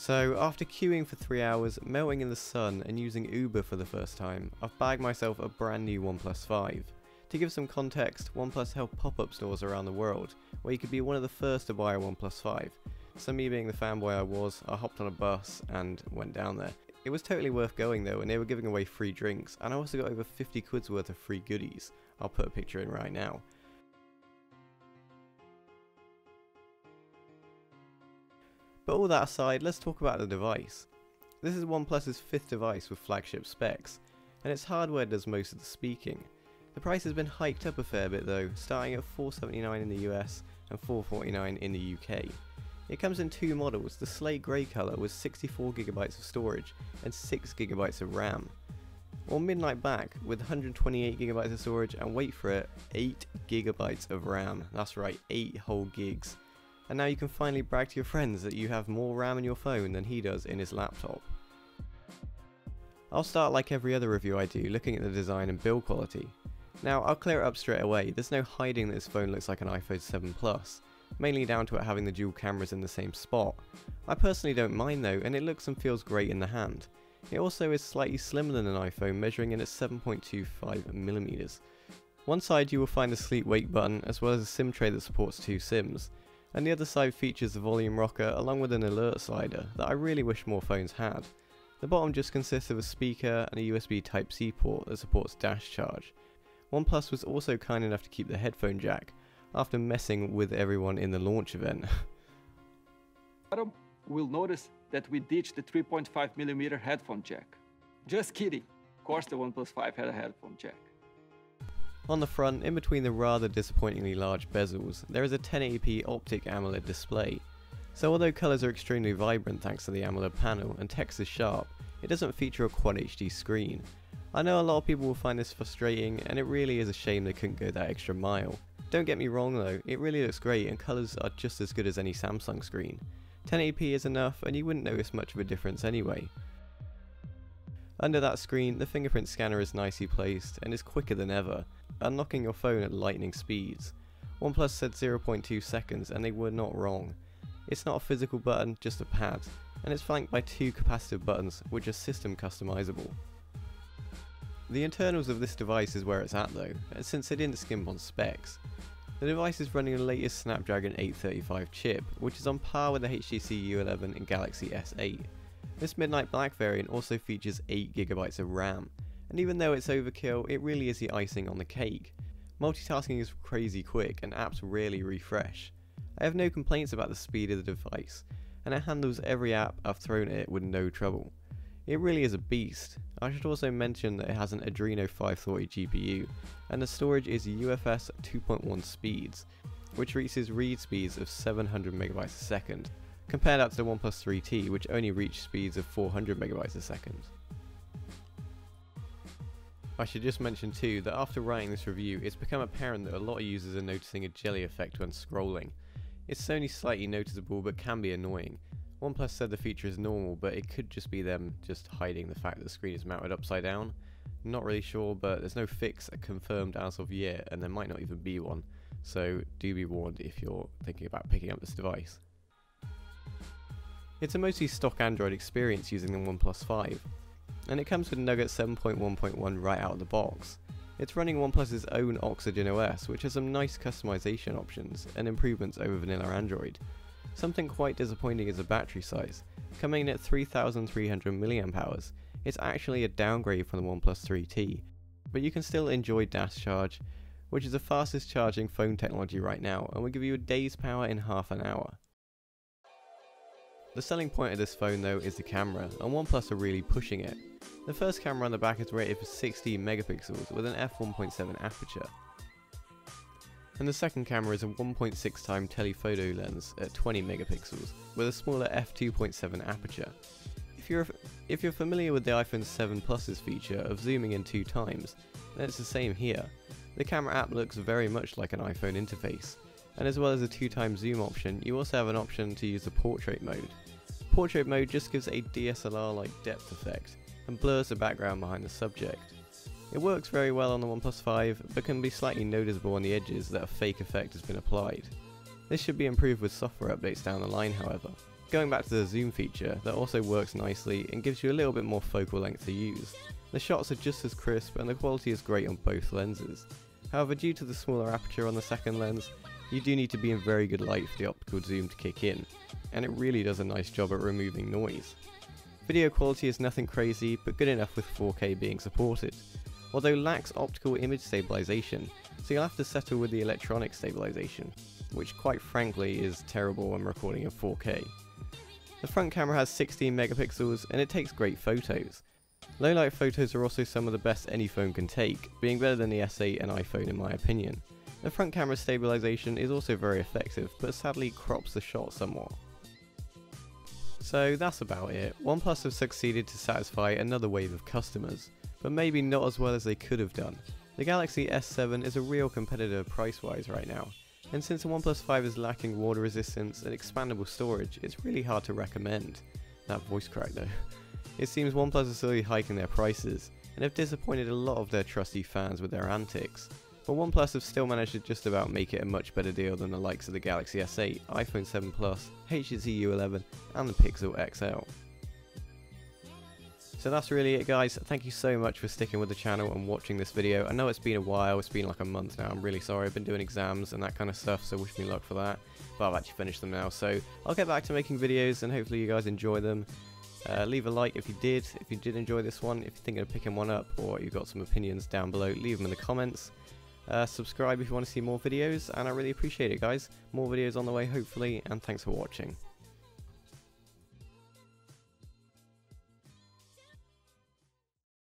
So after queuing for 3 hours, melting in the sun and using Uber for the first time, I've bagged myself a brand new OnePlus 5. To give some context, OnePlus held pop-up stores around the world, where you could be one of the first to buy a OnePlus 5. So me being the fanboy I was, I hopped on a bus and went down there. It was totally worth going though, and they were giving away free drinks, and I also got over 50 quid's worth of free goodies. I'll put a picture in right now. But all that aside, let's talk about the device. This is OnePlus's 5th device with flagship specs, and its hardware does most of the speaking. The price has been hiked up a fair bit though, starting at $479 in the US and $449 in the UK. It comes in two models, the slate grey colour with 64GB of storage and 6GB of RAM, or midnight black with 128GB of storage and wait for it, 8GB of RAM. That's right, 8 whole gigs. And now you can finally brag to your friends that you have more RAM in your phone than he does in his laptop. I'll start like every other review I do, looking at the design and build quality. Now I'll clear it up straight away, there's no hiding that this phone looks like an iPhone 7 Plus, mainly down to it having the dual cameras in the same spot. I personally don't mind though, and it looks and feels great in the hand. It also is slightly slimmer than an iPhone, measuring in at 7.25mm. One side you will find the sleep wake button, as well as a SIM tray that supports 2 SIMs. And the other side features the volume rocker along with an alert slider that I really wish more phones had. The bottom just consists of a speaker and a USB Type-C port that supports dash charge. OnePlus was also kind enough to keep the headphone jack, after messing with everyone in the launch event. We'll notice that we ditched the 3.5mm headphone jack. Just kidding, of course the OnePlus 5 had a headphone jack. On the front, in between the rather disappointingly large bezels, there is a 1080p optic AMOLED display. So although colours are extremely vibrant thanks to the AMOLED panel and text is sharp, it doesn't feature a Quad HD screen. I know a lot of people will find this frustrating, and it really is a shame they couldn't go that extra mile. Don't get me wrong though, it really looks great and colours are just as good as any Samsung screen. 1080p is enough and you wouldn't notice much of a difference anyway. Under that screen, the fingerprint scanner is nicely placed and is quicker than ever, unlocking your phone at lightning speeds. OnePlus said 0.2 seconds and they were not wrong. It's not a physical button, just a pad, and it's flanked by 2 capacitive buttons which are system customizable. The internals of this device is where it's at though, since they didn't skimp on specs. The device is running the latest Snapdragon 835 chip, which is on par with the HTC U11 and Galaxy S8. This Midnight Black variant also features 8GB of RAM, and even though it's overkill, it really is the icing on the cake. Multitasking is crazy quick and apps rarely refresh. I have no complaints about the speed of the device, and it handles every app I've thrown at it with no trouble. It really is a beast. I should also mention that it has an Adreno 540 GPU, and the storage is UFS 2.1 speeds, which reaches read speeds of 700MB a second, compared out to the OnePlus 3T, which only reached speeds of 400MB a second. I should just mention too that after writing this review, it's become apparent that a lot of users are noticing a jelly effect when scrolling. It's only slightly noticeable but can be annoying. OnePlus said the feature is normal, but it could just be them just hiding the fact that the screen is mounted upside down. Not really sure, but there's no fix confirmed as of yet, and there might not even be one, so do be warned if you're thinking about picking up this device. It's a mostly stock Android experience using the OnePlus 5, and it comes with Nougat 7.1.1 right out of the box. It's running OnePlus's own Oxygen OS, which has some nice customization options and improvements over vanilla Android. Something quite disappointing is the battery size. Coming in at 3300 mAh, it's actually a downgrade from the OnePlus 3T, but you can still enjoy dash charge, which is the fastest charging phone technology right now and will give you a day's power in half an hour. The selling point of this phone though is the camera, and OnePlus are really pushing it. The first camera on the back is rated for 16 megapixels with an f1.7 aperture. And the second camera is a 1.6x telephoto lens at 20 megapixels with a smaller f2.7 aperture. If you're familiar with the iPhone 7 Plus's feature of zooming in 2 times, then it's the same here. The camera app looks very much like an iPhone interface, and as well as a 2x zoom option, you also have an option to use the portrait mode. Portrait mode just gives a DSLR-like depth effect and blurs the background behind the subject. It works very well on the OnePlus 5, but can be slightly noticeable on the edges that a fake effect has been applied. This should be improved with software updates down the line however. going back to the zoom feature, that also works nicely and gives you a little bit more focal length to use. The shots are just as crisp and the quality is great on both lenses. However, due to the smaller aperture on the second lens, you do need to be in very good light for the optical zoom to kick in, and it really does a nice job at removing noise. Video quality is nothing crazy, but good enough with 4K being supported, although lacks optical image stabilization, so you'll have to settle with the electronic stabilization, which quite frankly is terrible when recording in 4K. The front camera has 16 megapixels and it takes great photos. Low light photos are also some of the best any phone can take, being better than the S8 and iPhone in my opinion. The front camera stabilization is also very effective, but sadly crops the shot somewhat. So that's about it. OnePlus have succeeded to satisfy another wave of customers, but maybe not as well as they could have done. The Galaxy S7 is a real competitor price-wise right now, and since the OnePlus 5 is lacking water resistance and expandable storage, it's really hard to recommend. That voice crack though. It seems OnePlus is slowly hiking their prices, and have disappointed a lot of their trusty fans with their antics. But OnePlus have still managed to just about make it a much better deal than the likes of the Galaxy S8, iPhone 7 Plus, HTC U11 and the Pixel XL. So that's really it guys, thank you so much for sticking with the channel and watching this video. I know it's been a while, it's been like a month now, I'm really sorry, I've been doing exams and that kind of stuff, so wish me luck for that. But I've actually finished them now, so I'll get back to making videos and hopefully you guys enjoy them. Leave a like if you did enjoy this one, if you're thinking of picking one up or you've got some opinions down below, leave them in the comments. Subscribe if you want to see more videos, and I really appreciate it guys. More videos on the way hopefully, and thanks for watching.